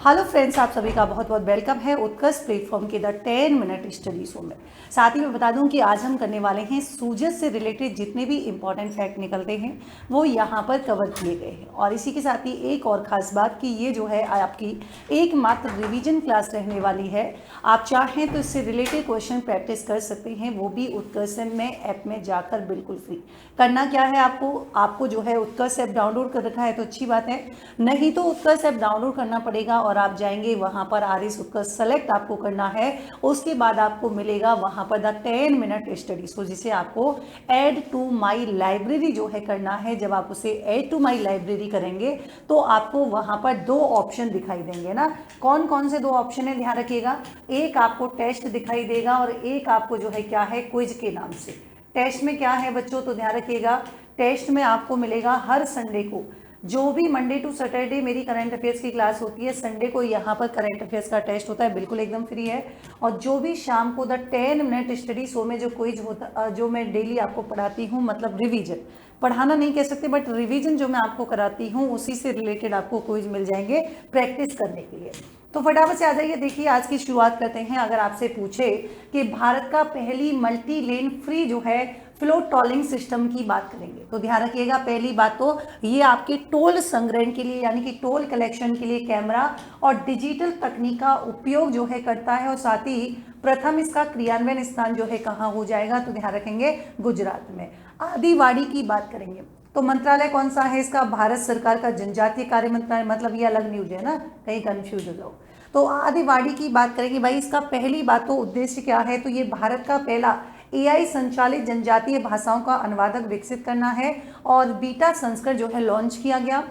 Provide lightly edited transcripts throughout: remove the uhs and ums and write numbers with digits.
Hello friends, आप सभी का बहुत बहुत वेलकम है उत्कर्ष प्लेटफॉर्म के द 10 मिनट स्टडी शो में। साथ ही मैं बता दूं कि आज हम करने वाले हैं सूजन से रिलेटेड जितने भी इंपॉर्टेंट फैक्ट निकलते हैं वो यहाँ पर कवर किए गए हैं। और इसी के साथ ही एक और ख़ास बात कि ये जो है आपकी एकमात्र रिवीजन क्लास रहने वाली है। आप चाहें तो इससे रिलेटेड क्वेश्चन प्रैक्टिस कर सकते हैं, वो भी उत्कर्ष में ऐप में जाकर बिल्कुल फ्री। करना क्या है आपको जो है उत्कर्ष ऐप डाउनलोड कर रखा है तो अच्छी बात है, नहीं तो उत्कर्ष ऐप डाउनलोड करना पड़ेगा और आप जाएंगे वहां पर आरएस उत्कर्ष सेलेक्ट आपको करना है। उसके बाद आपको मिलेगा वहां पर द 10 मिनट स्टडी शो, जिसे आपको ऐड टू माई लाइब्रेरी जो है करना है। जब आप उसे ऐड टू माई लाइब्रेरी करेंगे तो आपको वहां पर दो ऑप्शन दिखाई देंगे ना। कौन कौन से दो ऑप्शन है ध्यान रखिएगा, एक आपको टेस्ट दिखाई देगा और एक आपको जो है क्या है क्विज के नाम से। टेस्ट में क्या है बच्चों, तो ध्यान रखिएगा, टेस्ट में आपको मिलेगा हर संडे को, जो भी मंडे टू सैटरडे मेरी करंट अफेयर्स की क्लास होती है, संडे को यहाँ पर करंट अफेयर्स का टेस्ट होता है, बिल्कुल एकदम फ्री है। और जो भी शाम को द 10 मिनट स्टडी शो में जो क्विज होता, जो मैं डेली आपको पढ़ाती हूँ, मतलब रिवीजन, पढ़ाना नहीं कह सकते बट रिवीजन जो मैं आपको कराती हूँ उसी से रिलेटेड आपको क्विज मिल जाएंगे प्रैक्टिस करने के लिए। तो फटाफट से आ जाइए, देखिए आज की शुरुआत करते हैं। अगर आपसे पूछे कि भारत का पहली मल्टी लेन फ्री जो है फ्लो टोलिंग सिस्टम की बात करेंगे तो ध्यान रखिएगा, पहली बात तो ये आपके टोल संग्रहण के लिए यानी कि टोल कलेक्शन के लिए कैमरा और डिजिटल तकनीक का उपयोग जो है करता है। और साथ ही प्रथम इसका क्रियान्वयन स्थान जो है कहाँ हो जाएगा, तो ध्यान रखेंगे गुजरात में। आदिवाड़ी की बात करेंगे तो मंत्रालय कौन सा है इसका, भारत सरकार का जनजातीय कार्य मंत्रालय, मतलब ये अलग न्यूज है ना, कहीं कंफ्यूज हो जाओ। तो आदिवाड़ी की बात करेंगे भाई, इसका पहली बात तो उद्देश्य क्या है, तो ये भारत का पहला एआई संचालित जनजातीय भाषाओं का अनुवादक विकसित करना है और बीटा संस्करण जो है लॉन्च किया गया।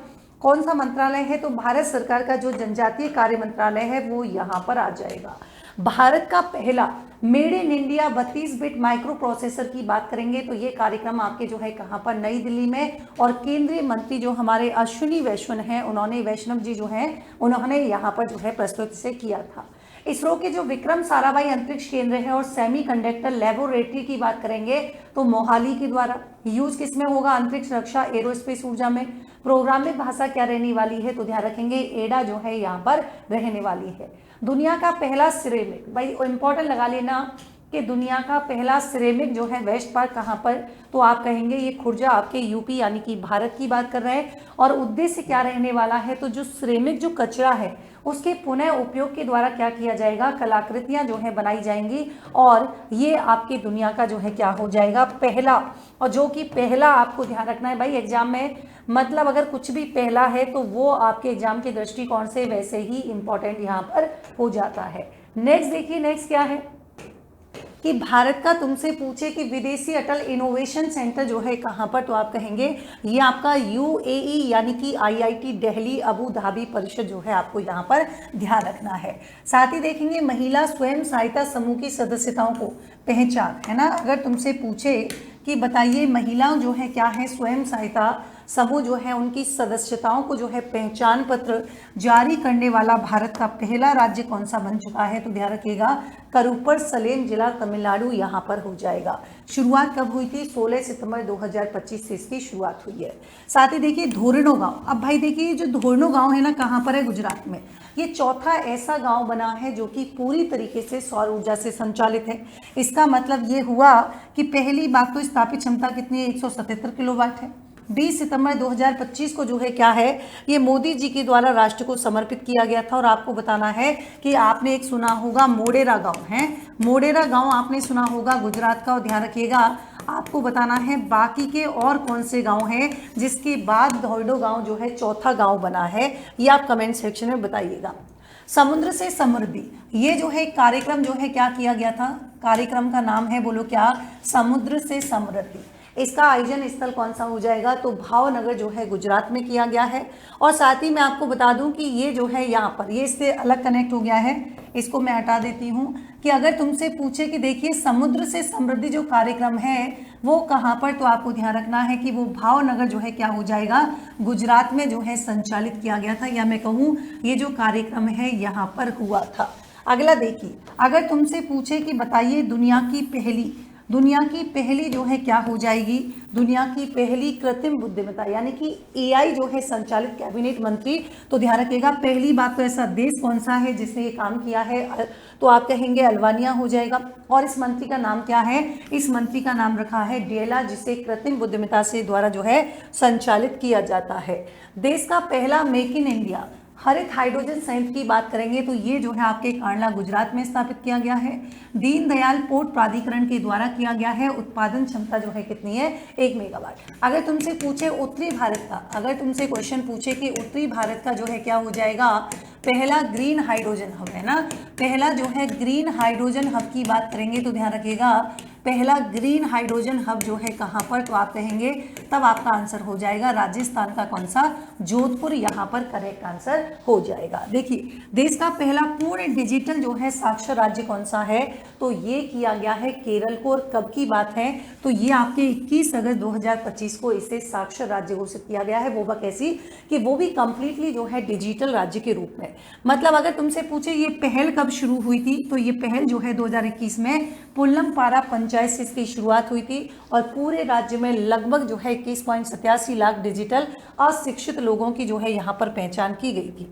कौन सा मंत्रालय है, तो भारत सरकार का जो जनजातीय कार्य मंत्रालय है वो यहाँ पर आ जाएगा। भारत का पहला made in India 32 bit micro processor की बात करेंगे तो ये कार्यक्रम आपके जो है कहाँ पर, नई दिल्ली में। और केंद्रीय मंत्री जो हमारे अश्विनी वैष्णव हैं, वैष्णव जी जो हैं, उन्होंने यहाँ पर जो है प्रस्तुत से किया था। इसरो के जो विक्रम साराभाई अंतरिक्ष केंद्र है और सेमीकंडक्टर लेबोरेटरी की बात करेंगे तो मोहाली के द्वारा यूज किसमें होगा, अंतरिक्ष रक्षा एरोस्पेस ऊर्जा में। प्रोग्रामिंग भाषा क्या रहने वाली है, तो ध्यान रखेंगे एडा जो है यहाँ पर रहने वाली है। दुनिया का पहला सिरेमिक, भाई इंपॉर्टेंट लगा लेना कि दुनिया का पहला सिरेमिक जो है वेस्ट पार्क कहाँ पर, तो आप कहेंगे ये खुर्जा आपके यूपी यानी कि भारत की बात कर रहे हैं। और उद्देश्य क्या रहने वाला है, तो जो सिरेमिक जो कचरा है उसके पुनः उपयोग के द्वारा क्या किया जाएगा, कलाकृतियां जो है बनाई जाएंगी और ये आपके दुनिया का जो है क्या हो जाएगा पहला। और जो कि पहला आपको ध्यान रखना है भाई एग्जाम में, मतलब अगर कुछ भी पहला है तो वो आपके एग्जाम के दृष्टिकोण से वैसे ही इंपॉर्टेंट यहाँ पर हो जाता है। नेक्स्ट देखिए, नेक्स्ट क्या है कि भारत का तुमसे पूछे कि विदेशी अटल इनोवेशन सेंटर जो है कहाँ पर, तो आप कहेंगे ये आपका यूएई यानी कि आईआईटी दिल्ली अबू धाबी परिषद जो है आपको यहाँ पर ध्यान रखना है। साथ ही देखेंगे महिला स्वयं सहायता समूह की सदस्यताओं को पहचान, है ना। अगर तुमसे पूछे कि बताइए महिलाओं जो है क्या है स्वयं सहायता समूह जो है उनकी सदस्यताओं को जो है पहचान पत्र जारी करने वाला भारत का पहला राज्य कौन सा बन चुका है, तो ध्यान रखिएगा करूपर सलेम जिला तमिलनाडु यहाँ पर हो जाएगा। शुरुआत कब हुई थी, 16 सितंबर 2025 से इसकी शुरुआत हुई है। साथ ही देखिए धोरणो गांव, अब भाई देखिए जो धोरणो गांव है ना कहाँ पर है, गुजरात में। ये चौथा ऐसा गांव बना है जो कि पूरी तरीके से सौर ऊर्जा से संचालित है। इसका मतलब ये हुआ कि पहली बात तो स्थापित क्षमता कितनी है, 177 किलोवाट है। 20 सितंबर 2025 को जो है क्या है, ये मोदी जी के द्वारा राष्ट्र को समर्पित किया गया था। और आपको बताना है कि आपने एक सुना होगा मोढेरा गांव है, मोढेरा गांव आपने सुना होगा गुजरात का। और ध्यान रखिएगा आपको बताना है बाकी के और कौन से गांव हैं जिसके बाद धोर्डो गांव जो है चौथा गांव बना है, ये आप कमेंट सेक्शन में बताइएगा। समुद्र से समृद्धि, ये जो है कार्यक्रम जो है क्या किया गया था, कार्यक्रम का नाम है बोलो क्या, समुद्र से समृद्धि। इसका आयोजन स्थल कौन सा हो जाएगा, तो भावनगर जो है गुजरात में किया गया है। और साथ ही मैं आपको बता दूं कि ये जो है यहाँ पर ये इससे अलग कनेक्ट हो गया है, इसको मैं हटा देती हूँ कि अगर तुमसे पूछे कि देखिए समुद्र से समृद्धि जो कार्यक्रम है वो कहाँ पर, तो आपको ध्यान रखना है कि वो भावनगर जो है क्या हो जाएगा, गुजरात में जो है संचालित किया गया था, या मैं कहूँ ये जो कार्यक्रम है यहाँ पर हुआ था। अगला देखिए, अगर तुमसे पूछे कि बताइए दुनिया की पहली दुनिया की पहली जो है क्या हो जाएगी, दुनिया की पहली कृत्रिम बुद्धिमत्ता यानी कि एआई जो है संचालित कैबिनेट मंत्री। तो ध्यान रखिएगा, पहली बात तो ऐसा देश कौन सा है जिसने ये काम किया है, तो आप कहेंगे अल्बानिया हो जाएगा। और इस मंत्री का नाम क्या है, इस मंत्री का नाम रखा है डेला, जिसे कृत्रिम बुद्धिमत्ता से द्वारा जो है संचालित किया जाता है। देश का पहला मेक इन इंडिया हरित हाइड्रोजन संयंत्र की बात करेंगे तो ये जो है आपके कांडला गुजरात में स्थापित किया गया है। दीनदयाल पोर्ट प्राधिकरण के द्वारा किया गया है। उत्पादन क्षमता जो है कितनी है, 1 मेगावाट। अगर तुमसे पूछे उत्तरी भारत का, अगर तुमसे क्वेश्चन पूछे कि उत्तरी भारत का जो है क्या हो जाएगा, पहला ग्रीन हाइड्रोजन हब है ना, पहला जो है ग्रीन हाइड्रोजन हब की बात करेंगे तो ध्यान रखिएगा, पहला ग्रीन हाइड्रोजन हब जो है कहाँ पर, तो आप कहेंगे तब आपका आंसर हो जाएगा राजस्थान का कौन सा, जोधपुर, यहाँ पर करेक्ट आंसर हो जाएगा। देखिए देश का पहला पूर्ण डिजिटल जो है साक्षर राज्य कौन सा है, तो ये किया गया है केरल को। और कब की बात है, तो ये आपके 21 अगस्त 2025 को इसे साक्षर राज्य घोषित किया गया है। वो कैसी, कि वो भी कंप्लीटली जो है डिजिटल राज्य के रूप में। मतलब अगर तुमसे पूछे ये पहल कब शुरू हुई थी, तो ये पहल जो है 2021 में पुल्लमपारा पंचायत से इसकी शुरुआत हुई थी और पूरे राज्य में लगभग जो है 21.87 लाख डिजिटल अशिक्षित लोगों की जो है यहाँ पर पहचान की गई थी।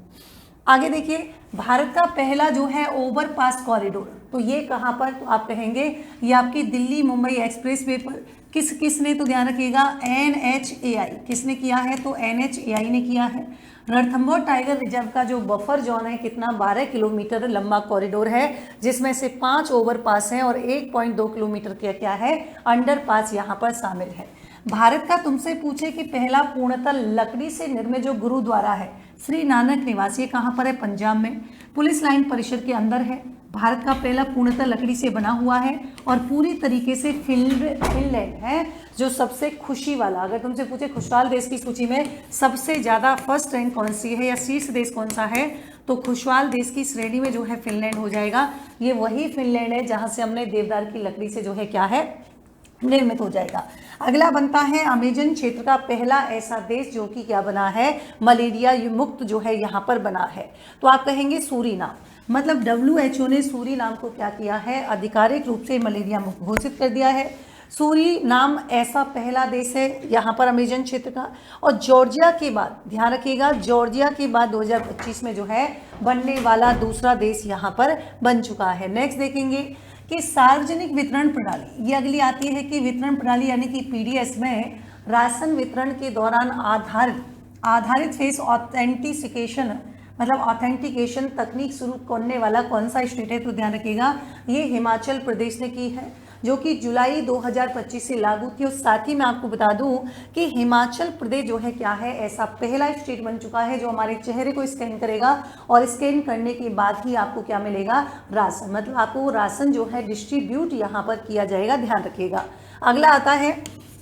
आगे देखिए, भारत का पहला जो है ओवरपास कॉरिडोर, तो ये कहाँ पर, तो आप कहेंगे ये आपकी दिल्ली मुंबई एक्सप्रेसवे पर किसने, तो ध्यान रखिएगा NHAI किसने किया है, तो NHAI ने किया है। रणथंभौर टाइगर रिजर्व का जो बफर जोन है कितना, 12 किलोमीटर लंबा कॉरिडोर है, जिसमें से 5 ओवरपास हैं और 1.2 किलोमीटर का क्या है, अंडरपास यहाँ पर शामिल है। भारत का तुमसे पूछे कि पहला पूर्णतः लकड़ी से निर्मित जो गुरुद्वारा है श्री नानक निवास, ये कहाँ पर है, पंजाब में, पुलिस लाइन परिसर के अंदर है। भारत का पहला पूर्णतः लकड़ी से बना हुआ है और पूरी तरीके से फिनलैंड है जो सबसे खुशी वाला। अगर तुमसे पूछे खुशहाल देश की सूची में सबसे ज़्यादा फर्स्ट रैंक कौन सी है या शीर्ष देश कौन सा है, तो खुशहाल देश की श्रेणी में जो है फिनलैंड हो जाएगा। ये वही फिनलैंड है जहाँ से हमने देवदार की लकड़ी से जो है क्या है, निर्मित हो जाएगा। अगला बनता है अमेजन क्षेत्र का पहला ऐसा देश जो कि क्या बना है, मलेरिया मुक्त जो है यहाँ पर बना है, तो आप कहेंगे सूरीनाम। मतलब WHO ने सूरीनाम को क्या किया है, आधिकारिक रूप से मलेरिया मुक्त घोषित कर दिया है। सूरीनाम ऐसा पहला देश है यहाँ पर अमेजन क्षेत्र का। और जॉर्जिया के बाद, ध्यान रखिएगा, जॉर्जिया के बाद 2025 में जो है बनने वाला दूसरा देश यहाँ पर बन चुका है। नेक्स्ट देखेंगे कि सार्वजनिक वितरण प्रणाली, ये अगली आती है कि वितरण प्रणाली यानी कि PDS में राशन वितरण के दौरान आधारित फेस ऑथेंटिसिकेशन मतलब ऑथेंटिकेशन तकनीक शुरू करने वाला कौन सा स्टेट है, तो ध्यान रखिएगा ये हिमाचल प्रदेश ने की है, जो कि जुलाई 2025 से लागू थी। और साथ ही मैं आपको बता दूं कि हिमाचल प्रदेश जो है क्या है, ऐसा पहला स्टेट बन चुका है जो हमारे चेहरे को स्कैन करेगा और स्कैन करने के बाद ही आपको क्या मिलेगा, राशन। मतलब आपको राशन जो है डिस्ट्रीब्यूट यहाँ पर किया जाएगा, ध्यान रखिएगा। अगला आता है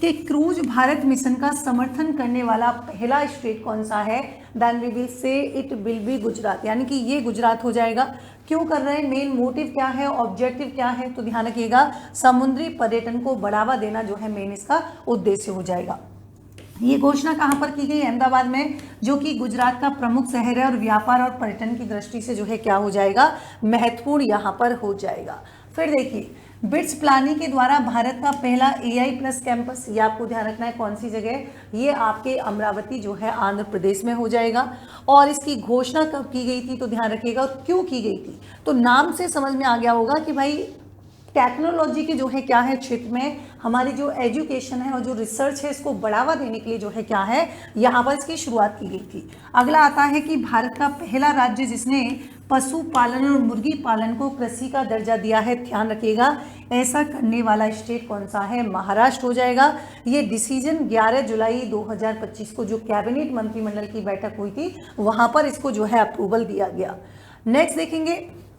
कि क्रूज भारत मिशन का समर्थन करने वाला पहला स्टेट कौन सा है, then we will say it will be Gujarat, यानी कि ये गुजरात हो जाएगा। क्यों कर रहे हैं, मेन मोटिव क्या है, ऑब्जेक्टिव क्या है, तो ध्यान रखिएगा समुद्री पर्यटन को बढ़ावा देना जो है मेन इसका उद्देश्य हो जाएगा। ये घोषणा कहाँ पर की गई, अहमदाबाद में, जो कि गुजरात का प्रमुख शहर है और व्यापार और पर्यटन की दृष्टि से जो है क्या हो जाएगा, महत्वपूर्ण यहाँ पर हो जाएगा। फिर देखिए बिट्स प्लानी के द्वारा भारत का पहला AI+ कैंपस, ये आपको ध्यान रखना है कौन सी जगह, ये आपके अमरावती जो है आंध्र प्रदेश में हो जाएगा। और इसकी घोषणा कब की गई थी, तो ध्यान रखिएगा, और क्यों की गई थी, तो नाम से समझ में आ गया होगा कि भाई टेक्नोलॉजी के जो है क्या है क्षेत्र में हमारी जो एजुकेशन है और जो रिसर्च है इसको बढ़ावा देने के लिए जो है क्या है, यहाँ पर इसकी शुरुआत की गई थी। अगला आता है कि भारत का पहला राज्य जिसने पशुपालन और मुर्गी पालन को कृषि का दर्जा दिया है, ध्यान रखिएगा ऐसा करने वाला स्टेट कौन सा है, महाराष्ट्र हो जाएगा। ये डिसीजन 11 जुलाई 2025 को जो कैबिनेट मंत्रिमंडल की बैठक हुई थी वहां पर इसको जो है अप्रूवल दिया गया। नेक्स्ट देखेंगे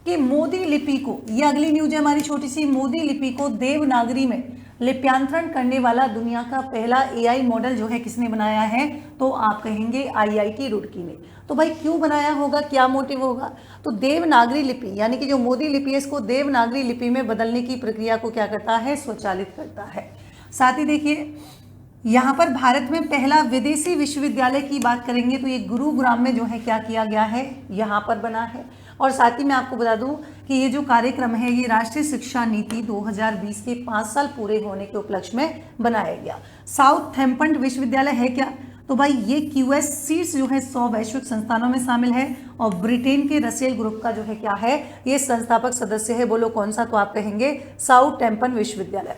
कि मोदी लिपि को, ये अगली न्यूज है हमारी छोटी सी, मोदी लिपि को देवनागरी में लिप्यांतरण करने वाला दुनिया का पहला AI मॉडल जो है किसने बनाया है, तो आप कहेंगे IIT रुड़की ने। तो भाई क्यों बनाया होगा, क्या मोटिव होगा, तो देवनागरी लिपि यानी कि जो मोदी लिपि है इसको देवनागरी लिपि में बदलने की प्रक्रिया को क्या करता है, स्वचालित करता है। साथ ही देखिए यहाँ पर भारत में पहला विदेशी विश्वविद्यालय की बात करेंगे तो ये गुरुग्राम में जो है क्या किया गया है, यहाँ पर बना है। और साथ ही मैं आपको बता दूं कि ये जो कार्यक्रम है ये राष्ट्रीय शिक्षा नीति 2020 के 5 साल पूरे होने के उपलक्ष्य में बनाया गया। साउथहैम्पटन विश्वविद्यालय है क्या? तो भाई ये क्यूएस सीट्स जो है 100 वैश्विक संस्थानों में शामिल है और ब्रिटेन के रसेल ग्रुप का जो है क्या है, ये संस्थापक सदस्य है। बोलो कौन सा? तो आप कहेंगे साउथहैम्पटन विश्वविद्यालय।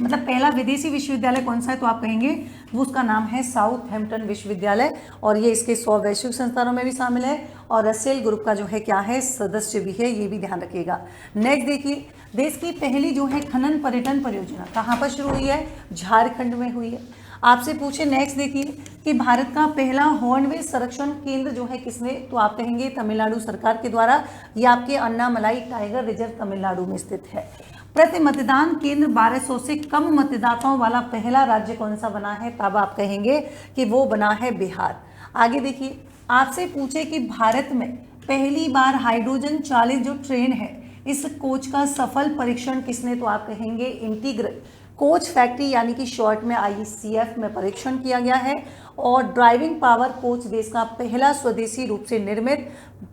मतलब पहला विदेशी विश्वविद्यालय कौन सा है? तो आप कहेंगे वो उसका नाम है साउथहैम्पटन विश्वविद्यालय और ये इसके 100 वैश्विक संस्थानों में भी शामिल है और रसेल ग्रुप का जो है क्या है, सदस्य भी है, ये भी ध्यान रखिएगा। नेक्स्ट देखिए, देश की पहली जो है खनन पर्यटन परियोजना कहाँ पर शुरू हुई है? झारखंड में हुई है। आपसे पूछे नेक्स्ट देखिए कि भारत का पहला हॉर्नबिल संरक्षण केंद्र जो है किसने? तो आप कहेंगे तमिलनाडु सरकार के द्वारा। ये आपके अन्नामलाई टाइगर रिजर्व तमिलनाडु में स्थित है। प्रति मतदान केंद्र 1200 से कम मतदाताओं वाला पहला राज्य कौन सा बना है? तब आप कहेंगे कि वो बना है बिहार। आगे देखिए, आपसे पूछे कि भारत में पहली बार हाइड्रोजन चालित जो ट्रेन है इस कोच का सफल परीक्षण किसने? तो आप कहेंगे इंटीग्रल कोच फैक्ट्री यानी कि शॉर्ट में ICF में परीक्षण किया गया है और ड्राइविंग पावर कोच देश का पहला स्वदेशी रूप से निर्मित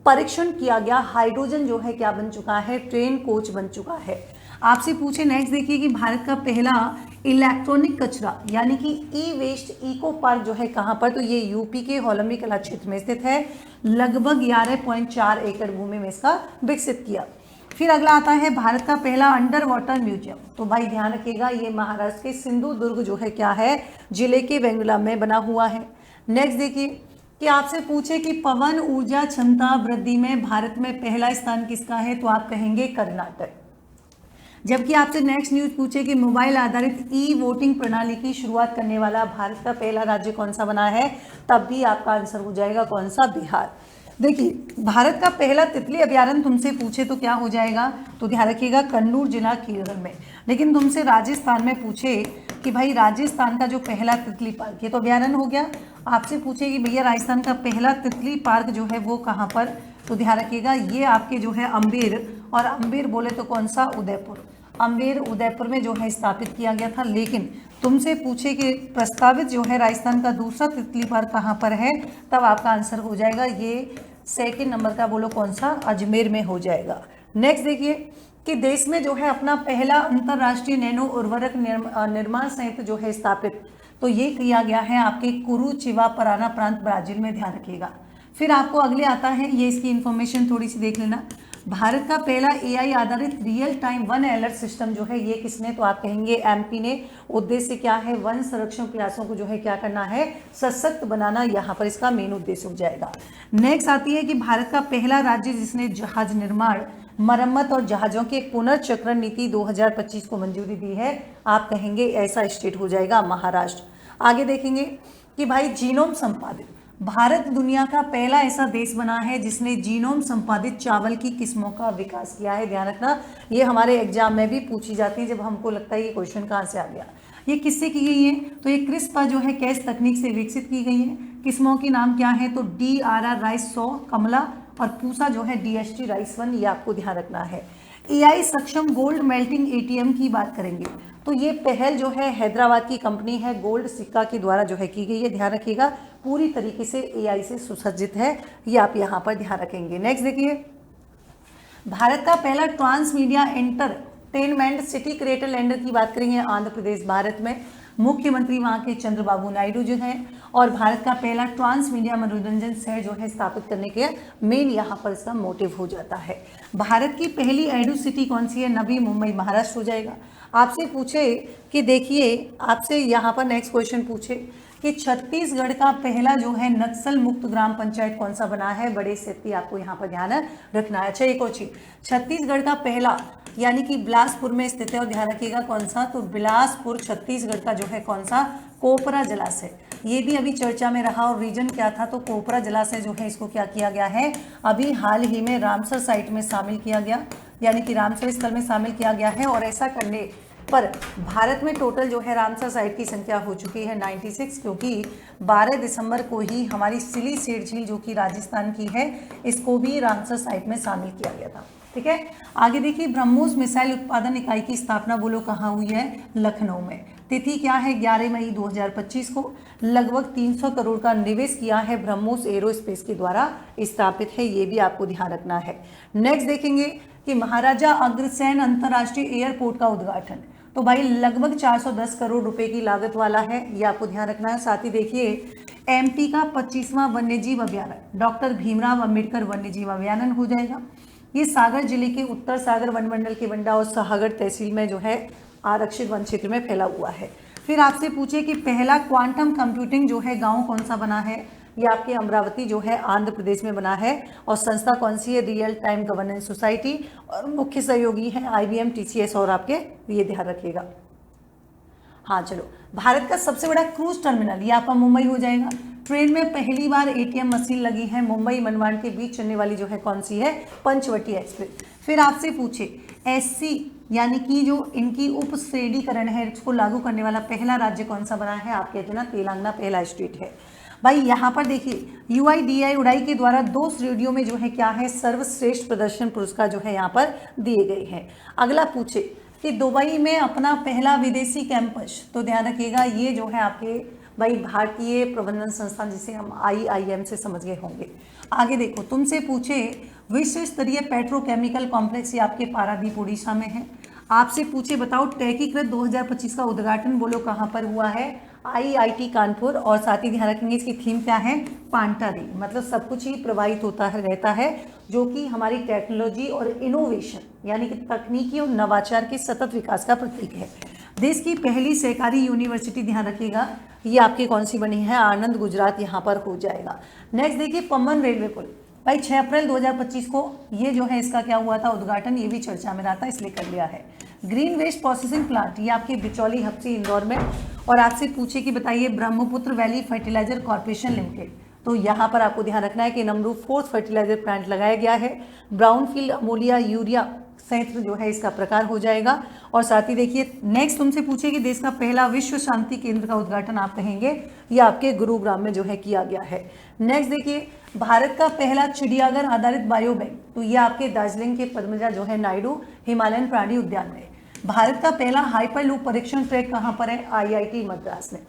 परीक्षण किया गया हाइड्रोजन जो है क्या बन चुका है? ट्रेन कोच बन चुका है। आपसे पूछे नेक्स्ट देखिए कि भारत का पहला इलेक्ट्रॉनिक कचरा यानी कि ई वेस्ट इको पार्क जो है कहाँ पर? तो ये यूपी के होलंबी कला क्षेत्र में स्थित है। लगभग 11.4 एकड़ भूमि में इसका विकसित किया। फिर अगला आता है भारत का पहला अंडर वाटर म्यूजियम। तो भाई ध्यान रखिएगा, ये महाराष्ट्र के सिंधुदुर्ग जो है क्या है, जिले के वेंगुला में बना हुआ है। नेक्स्ट देखिए कि आपसे पूछे कि पवन ऊर्जा क्षमता वृद्धि में भारत में पहला स्थान किसका है? तो आप कहेंगे कर्नाटक। जबकि आपसे नेक्स्ट न्यूज पूछे कि मोबाइल आधारित ई वोटिंग प्रणाली की शुरुआत करने वाला भारत का पहला राज्य कौन सा बना है? तब भी आपका आंसर हो जाएगा कौन सा? बिहार। देखिए, भारत का पहला तितली अभयारण्य तुमसे पूछे तो क्या हो जाएगा? तो ध्यान रखिएगा कन्नूर जिला केरल में। लेकिन तुमसे राजस्थान में पूछे कि भाई राजस्थान का जो पहला तितली पार्क, ये तो अभयारण्य हो गया। आपसे पूछे कि भैया राजस्थान का पहला तितली पार्क जो है वो कहाँ पर? तो ध्यान रखिएगा ये आपके जो है अम्बेर, और अम्बेर बोले तो कौन सा? उदयपुर। अम्बेर उदयपुर में जो है स्थापित किया गया था। लेकिन तुमसे पूछे कि प्रस्तावित जो है राजस्थान का दूसरा तितली पार्क कहाँ पर है? तब आपका आंसर हो जाएगा ये सेकंड नंबर का, बोलो कौन सा? अजमेर में हो जाएगा। नेक्स्ट देखिए कि देश में जो है अपना पहला अंतर्राष्ट्रीय नैनो उर्वरक निर्माण संयंत्र जो है स्थापित, तो ये किया गया है आपके कुरुचिवा पराना प्रांत ब्राजील में। ध्यान रखिएगा। फिर आपको अगले आता है, ये इसकी इंफॉर्मेशन थोड़ी सी देख लेना। भारत का पहला AI आधारित real time one alert system जो है ये किसने? तो आप कहेंगे MP ने। उद्देश्य क्या है? वन संरक्षण प्रयासों को जो है क्या करना है? सशक्त बनाना, यहाँ पर इसका मेन उद्देश्य हो जाएगा। नेक्स्ट आती है कि भारत का पहला राज्य जिसने जहाज निर्माण, मरम्मत और जहाजों के पुनर्चक्रण नीति 2025 को मंजूरी दी है। आप कहेंगे ऐसा स्टेट हो जाएगा महाराष्ट्र। आगे देखेंगे कि भाई जीनोम संपादित, भारत दुनिया का पहला ऐसा देश बना है जिसने जीनोम संपादित चावल की किस्मों का विकास किया है। ध्यान रखना, ये हमारे एग्जाम में भी पूछी जाती है जब हमको लगता है ये क्वेश्चन कहाँ से आ गया। ये किससे की गई है? तो ये क्रिस्पा जो है कैस तकनीक से विकसित की गई है। किस्मों के नाम क्या है? तो DRR राइस 100 कमला और पूसा जो है DST राइस 1, ये आपको ध्यान रखना है। AI सक्षम गोल्ड मेल्टिंग ATM की बात करेंगे तो ये पहल जो है हैदराबाद की कंपनी है गोल्ड सिक्का के द्वारा जो है की गई है। ध्यान रखिएगा, पूरी तरीके से AI से सुसज्जित है, ये आप यहाँ पर ध्यान रखेंगे। नेक्स्ट देखिए, भारत का पहला transmedia entertainment city creator lander की बात करेंगे आंध्र प्रदेश भारत में। मुख्यमंत्री वहाँ के चंद्रबाबू नायडू जो हैं, और भारत का पहला ट्रांसमीडिया मनोरंजन शहर जो है स्थापित करने के मेन यहाँ पर इसका मोटिव हो जाता है। भारत की पहली एडू सिटी कौन सी है? नवी मुंबई महाराष्ट्र हो जाएगा। आपसे पूछे कि देखिए, आपसे यहाँ पर नेक्स्ट क्वेश्चन पूछे कि छत्तीसगढ़ का पहला जो है नक्सल मुक्त ग्राम पंचायत कौन सा बना है? बड़े सेती, आपको यहाँ पर ध्यान रखना है। अच्छा, एक और चीज, छत्तीसगढ़ का पहला यानी कि बिलासपुर में स्थित है, और ध्यान रखिएगा कौन सा? तो बिलासपुर छत्तीसगढ़ का जो है कौन सा? कोपरा जलाशय। ये भी अभी चर्चा में रहा, और रीजन क्या था? तो कोपरा जलाशय जो है इसको क्या किया गया है? अभी हाल ही में रामसर साइट में शामिल किया गया, यानी कि रामसर स्थल में शामिल किया गया है। और ऐसा करने पर भारत में टोटल जो है रामसर साइट की संख्या हो चुकी है 96, क्योंकि 12 दिसंबर को ही हमारी सिली सेठ झील जो कि राजस्थान की है, इसको भी रामसर साइट में शामिल किया गया था। ठीक है, आगे देखिए, ब्रह्मोस मिसाइल उत्पादन इकाई की स्थापना बोलो कहाँ हुई है? लखनऊ में। तिथि क्या है 11 मई 2025 को। लगभग 300 करोड़ का निवेश किया है ब्रह्मोस एरोस्पेस के द्वारा स्थापित है, ये भी आपको ध्यान रखना है। नेक्स्ट देखेंगे कि महाराजा अग्रसेन अंतरराष्ट्रीय एयरपोर्ट का उद्घाटन, तो भाई लगभग 410 करोड़ रुपए की लागत वाला है, ये आपको ध्यान रखना है। साथ ही देखिए एमपी का 25वां वन्यजीव अभ्यारण्य डॉक्टर भीमराव अंबेडकर वन्यजीव अभ्यारण्य हो जाएगा। ये सागर जिले के उत्तर सागर वन मंडल के बंडा और सागर तहसील में जो है आरक्षित वन क्षेत्र में फैला हुआ है। फिर आपसे पूछे कि पहला क्वांटम कंप्यूटिंग जो है गांव कौन सा बना है, ये आपके अमरावती जो है आंध्र प्रदेश में बना है। और संस्था कौन सी है, रियल टाइम गवर्नेंस सोसाइटी, और मुख्य सहयोगी है IBM TCS और आपके ये ध्यान रखिएगा। हाँ चलो, भारत का सबसे बड़ा क्रूज टर्मिनल ये आपका मुंबई हो जाएगा। ट्रेन में पहली बार ATM मशीन लगी है, मुंबई मनमाड़ के बीच चलने वाली जो है कौन सी है, पंचवटी एक्सप्रेस। फिर आपसे पूछे SC यानी कि जो इनकी उप श्रेणीकरण है इसको लागू करने वाला पहला राज्य कौन सा बना है, आप कहते हैं ना तेलंगाना पहला स्टेट है। भाई यहाँ पर देखिए UIDAI उड़ाई के द्वारा 2 श्रेणियों में जो है क्या है सर्वश्रेष्ठ प्रदर्शन पुरस्कार जो है यहाँ पर दिए गए हैं। अगला पूछे कि दुबई में अपना पहला विदेशी कैंपस, तो ध्यान रखिएगा ये जो है आपके भाई भारतीय प्रबंधन संस्थान जिसे हम IIM से समझ गए होंगे। आगे देखो तुमसे पूछे विश्व स्तरीय पेट्रोकेमिकल कॉम्प्लेक्स ये आपके पारादीप उड़ीसा में है। आपसे पूछे बताओ टैकीकृत 2025 का उद्घाटन बोलो कहाँ पर हुआ है, IIT कानपुर। और साथ ही ध्यान रखेंगे इसकी थीम क्या है, पांटारी, मतलब सब कुछ ही प्रवाहित होता है रहता है जो कि हमारी टेक्नोलॉजी और इनोवेशन यानी कि तकनीकी और नवाचार के सतत विकास का प्रतीक है। देश की पहली सहकारी यूनिवर्सिटी ध्यान रखिएगा ये आपकी कौन सी बनी है, आनंद गुजरात यहाँ पर हो जाएगा। नेक्स्ट देखिए पम्बन रेलवे पुल, भाई 6 अप्रैल 2025 को ये जो है इसका क्या हुआ था उद्घाटन, ये भी चर्चा में रहा था इसलिए कर लिया है। ग्रीन वेस्ट प्रोसेसिंग प्लांट ये आपके बिचौली हफ्सी इंदौर में। और आपसे पूछे कि बताइए Brahmaputra valley fertilizer corporation limited, तो यहाँ पर आपको ध्यान रखना है कि नमरू 4th फर्टिलाइजर प्लांट लगाया गया है। ब्राउनफील्ड अमोनिया यूरिया संयंत्र जो है इसका प्रकार हो जाएगा। और साथ ही देखिए नेक्स्ट तुमसे पूछे कि देश का पहला विश्व शांति केंद्र का उद्घाटन आप कहेंगे ये आपके गुरुग्राम में जो है किया गया है। नेक्स्ट देखिए भारत का पहला चिड़ियाघर आधारित बायो बैंक, तो ये आपके दार्जिलिंग के पद्मजा जो है नायडू हिमालयन प्राणी उद्यान में। भारत का पहला हाइपरलूप परीक्षण ट्रैक कहाँ पर है, IIT मद्रास में।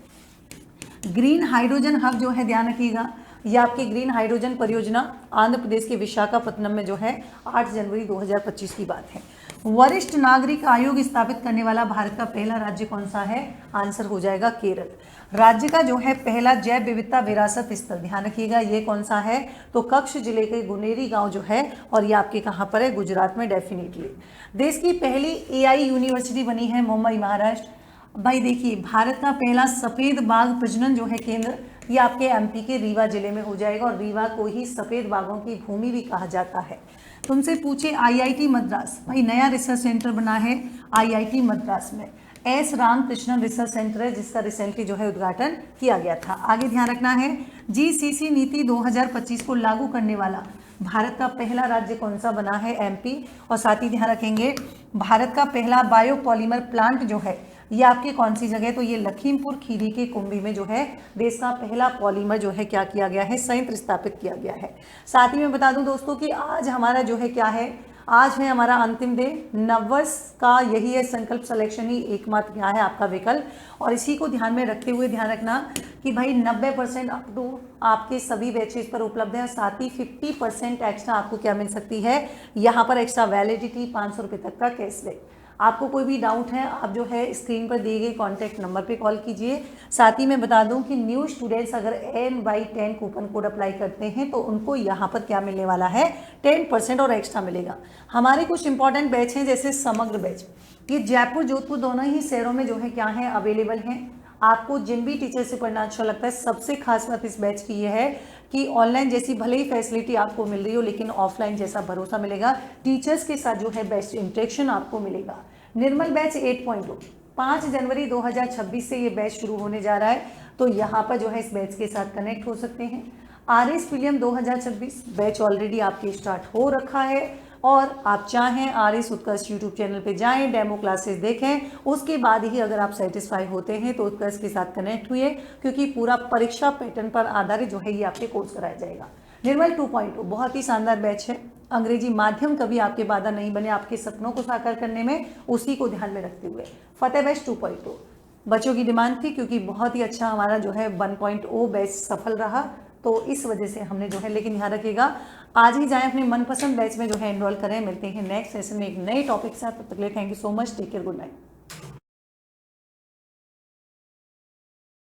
ग्रीन हाइड्रोजन हब जो है ध्यान रखिएगा ये आपकी ग्रीन हाइड्रोजन परियोजना आंध्र प्रदेश के विशाखापट्टनम में जो है 8 जनवरी 2025 की बात है। वरिष्ठ नागरिक आयोग स्थापित करने वाला भारत का पहला राज्य कौन सा है, आंसर हो जाएगा केरल। राज्य का जो है पहला जैव विविधता विरासत स्थल ध्यान रखिएगा ये कौन सा है, तो कच्छ जिले के गुनेरी गांव जो है और ये आपके कहाँ पर है, गुजरात में डेफिनेटली। देश की पहली AI यूनिवर्सिटी बनी है मुंबई महाराष्ट्र। भाई देखिए भारत का पहला सफेद बाघ प्रजनन जो है केंद्र ये आपके MP के रीवा जिले में हो जाएगा और रीवा को ही सफेद बाघों की भूमि भी कहा जाता है। तुमसे पूछे IIT मद्रास, भाई नया रिसर्च सेंटर बना है IIT मद्रास में। S रामकृष्णन रिसर्च सेंटर है जिसका रिसेंटली जो है उद्घाटन किया गया था। आगे ध्यान रखना है GCC नीति 2025 को लागू करने वाला भारत का पहला राज्य कौन सा बना है, MP। और साथ ही ध्यान रखेंगे भारत का पहला बायोपॉलीमर प्लांट जो है ये आपकी कौन सी जगह, तो ये लखीमपुर खीरी के कुंभी में जो है देश का पहला पॉलीमर जो है क्या किया गया है, संयंत्र स्थापित किया गया है। साथ ही मैं बता दूं दोस्तों कि आज हमारा जो है क्या है, आज है हमारा अंतिम दिन। नववर्ष का यही है संकल्प सिलेक्शन ही एकमात्र क्या है आपका विकल्प। और इसी को ध्यान में रखते हुए ध्यान रखना कि भाई 90% अप टू आपके सभी बैचेज पर उपलब्ध है। साथ ही 50% एक्स्ट्रा आपको क्या मिल सकती है, यहाँ पर एक्स्ट्रा वैलिडिटी 500 रुपये तक का कैशबैक। आपको कोई भी डाउट है आप जो है स्क्रीन पर दिए गए कॉन्टैक्ट नंबर पे कॉल कीजिए। साथ ही मैं बता दूं कि न्यू स्टूडेंट्स अगर N/10 कूपन कोड अप्लाई करते हैं तो उनको यहाँ पर क्या मिलने वाला है, 10% और एक्स्ट्रा मिलेगा। हमारे कुछ इंपॉर्टेंट बैच हैं जैसे समग्र बैच, ये जयपुर जोधपुर दोनों ही शहरों में जो है क्या है अवेलेबल हैं। आपको जिन भी टीचर से पढ़ना अच्छा लगता है, सबसे खास बात इस बैच की यह है कि ऑनलाइन जैसी भले ही फैसिलिटी आपको मिल रही हो लेकिन ऑफलाइन जैसा भरोसा मिलेगा। टीचर्स के साथ जो है बेस्ट इंटरेक्शन आपको मिलेगा। निर्मल बैच 8.2 5 जनवरी 2026 से ये बैच शुरू होने जा रहा है, तो यहाँ पर जो है इस बैच के साथ कनेक्ट हो सकते हैं। RS प्रीलियम 2026 बैच ऑलरेडी आपके स्टार्ट हो रखा है और आप चाहें RS उत्कर्ष यूट्यूब चैनल पे जाएं, डेमो क्लासेस देखें, उसके बाद ही अगर आप सेटिस्फाई होते हैं तो उत्कर्ष के साथ कनेक्ट हुए, क्योंकि पूरा परीक्षा पैटर्न पर आधारित जो है ये आपके कोर्स कराया जाएगा। निर्मल 2.0 बहुत ही शानदार बैच है। अंग्रेजी माध्यम कभी आपके बाधा नहीं बने आपके सपनों को साकार करने में, उसी को ध्यान में रखते हुए। फतेह बैच 2.2 बच्चों की डिमांड थी क्योंकि बहुत ही अच्छा हमारा जो है 1.0 बैच सफल रहा, तो इस वजह से हमने जो है, लेकिन ध्यान रखिएगा आज ही जाएं अपने मनपसंद बैच में जो है एनरोल करें। मिलते हैं नेक्स्ट सेशन में एक नए टॉपिक के साथ, तब तक के लिए thank you so much, take care, good night.